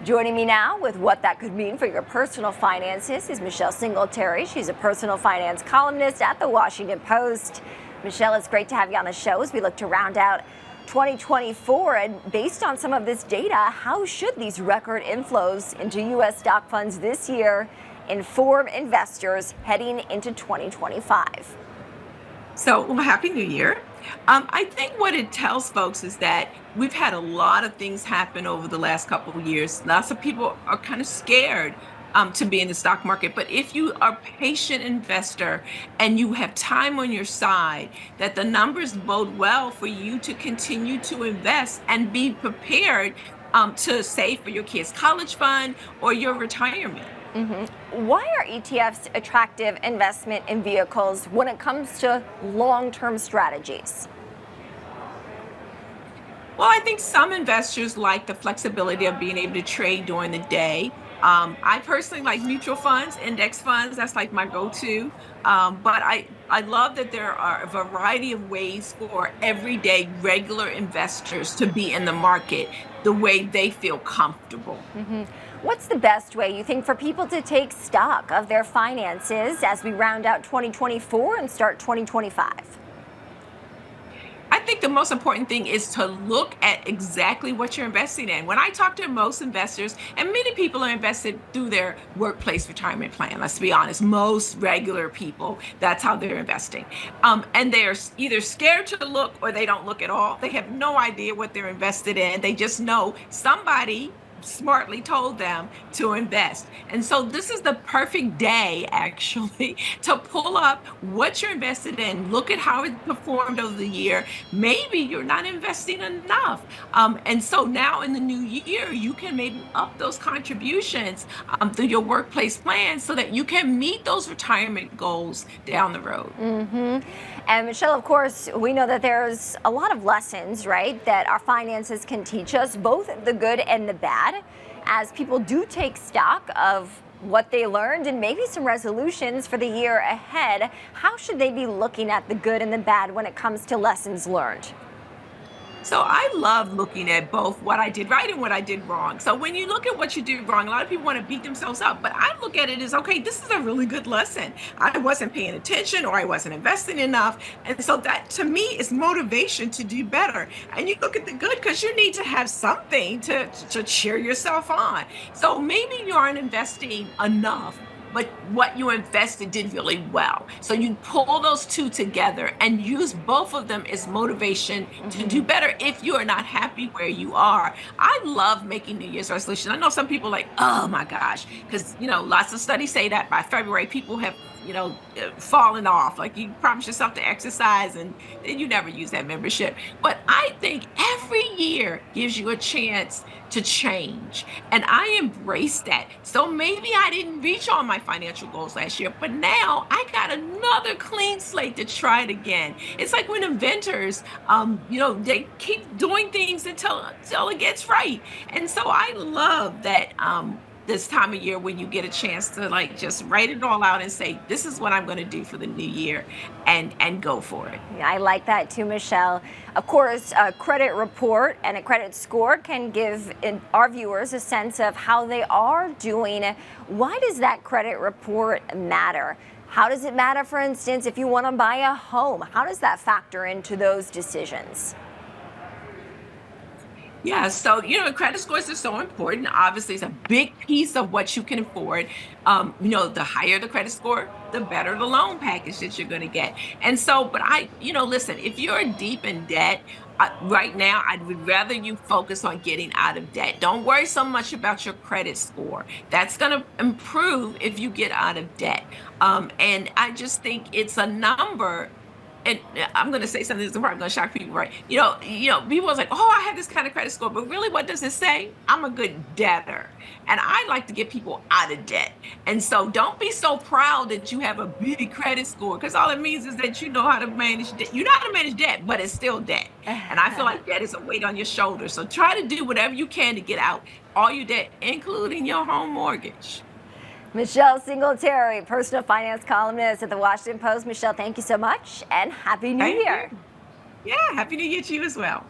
Joining me now with what that could mean for your personal finances is Michelle Singletary. She's a personal finance columnist at the Washington Post. Michelle, it's great to have you on the show as we look to round out 2024. And based on some of this data, how should these record inflows into U.S. stock funds this year inform investors heading into 2025? So, well, Happy New Year. I think what it tells folks is that we've had a lot of things happen over the last couple of years. Lots of people are kind of scared to be in the stock market. But if you are a patient investor and you have time on your side, that the numbers bode well for you to continue to invest and be prepared to save for your kids' college fund or your retirement. Why are ETFs attractive investment in vehicles when it comes to long-term strategies? Well, I think some investors like the flexibility of being able to trade during the day. I personally like mutual funds, index funds. That's like my go-to. But I love that there are a variety of ways for everyday regular investors to be in the market the way they feel comfortable. What's the best way, you think, for people to take stock of their finances as we round out 2024 and start 2025? I think the most important thing is to look at exactly what you're investing in. When I talk to most investors, and many people are invested through their workplace retirement plan, let's be honest, most regular people, that's how they're investing. And they're either scared to look or they don't look at all. They have no idea what they're invested in. They just know somebody smartly told them to invest. And so this is the perfect day, actually, to pull up what you're invested in, look at how it performed over the year. Maybe you're not investing enough. And so now in the new year, you can maybe up those contributions through your workplace plan so that you can meet those retirement goals down the road. And Michelle, of course, we know that there's a lot of lessons, right, that our finances can teach us, both the good and the bad, as people do take stock of what they learned and maybe some resolutions for the year ahead. How should they be looking at the good and the bad when it comes to lessons learned? So I love looking at both what I did right and what I did wrong. So when you look at what you did wrong, a lot of people want to beat themselves up, but I look at it as, okay, this is a really good lesson. I wasn't paying attention or I wasn't investing enough. And so that to me is motivation to do better. And you look at the good because you need to have something to cheer yourself on. So maybe you aren't investing enough, but what you invested did really well. So you pull those two together and use both of them as motivation to do better if you are not happy where you are. I love making New Year's resolutions. I know some people are like, oh my gosh, because lots of studies say that by February people have fallen off. Like you promise yourself to exercise and then you never use that membership. But I think every year gives you a chance to change. And I embrace that. So maybe I didn't reach all my financial goals last year, but now I got another clean slate to try it again. It's like when inventors, they keep doing things until it gets right. And so I love that this time of year when you get a chance to just write it all out and say, this is what I'm going to do for the new year and go for it. Yeah, I like that too, Michelle. Of course, a credit report and a credit score can give our viewers a sense of how they are doing. Why does that credit report matter? How does it matter, for instance, if you want to buy a home? How does that factor into those decisions? Yeah, so credit scores are so important. Obviously, it's a big piece of what you can afford. The higher the credit score, the better the loan package that you're going to get. And so, but listen, if you're deep in debt, right now, I would rather you focus on getting out of debt. Don't worry so much about your credit score. That's going to improve if you get out of debt. And I just think it's a number. And I'm going to say something that's probably going to shock people, right? People are like, oh, I have this kind of credit score, but really what does it say? I'm a good debtor. And I like to get people out of debt. And so don't be so proud that you have a big credit score, because all it means is that you know how to manage debt. You know how to manage debt, but it's still debt. And I feel like debt is a weight on your shoulders. So try to do whatever you can to get out all your debt, including your home mortgage. Michelle Singletary, personal finance columnist at the Washington Post. Michelle, thank you so much and Happy New Year. Yeah, Happy New Year to you as well.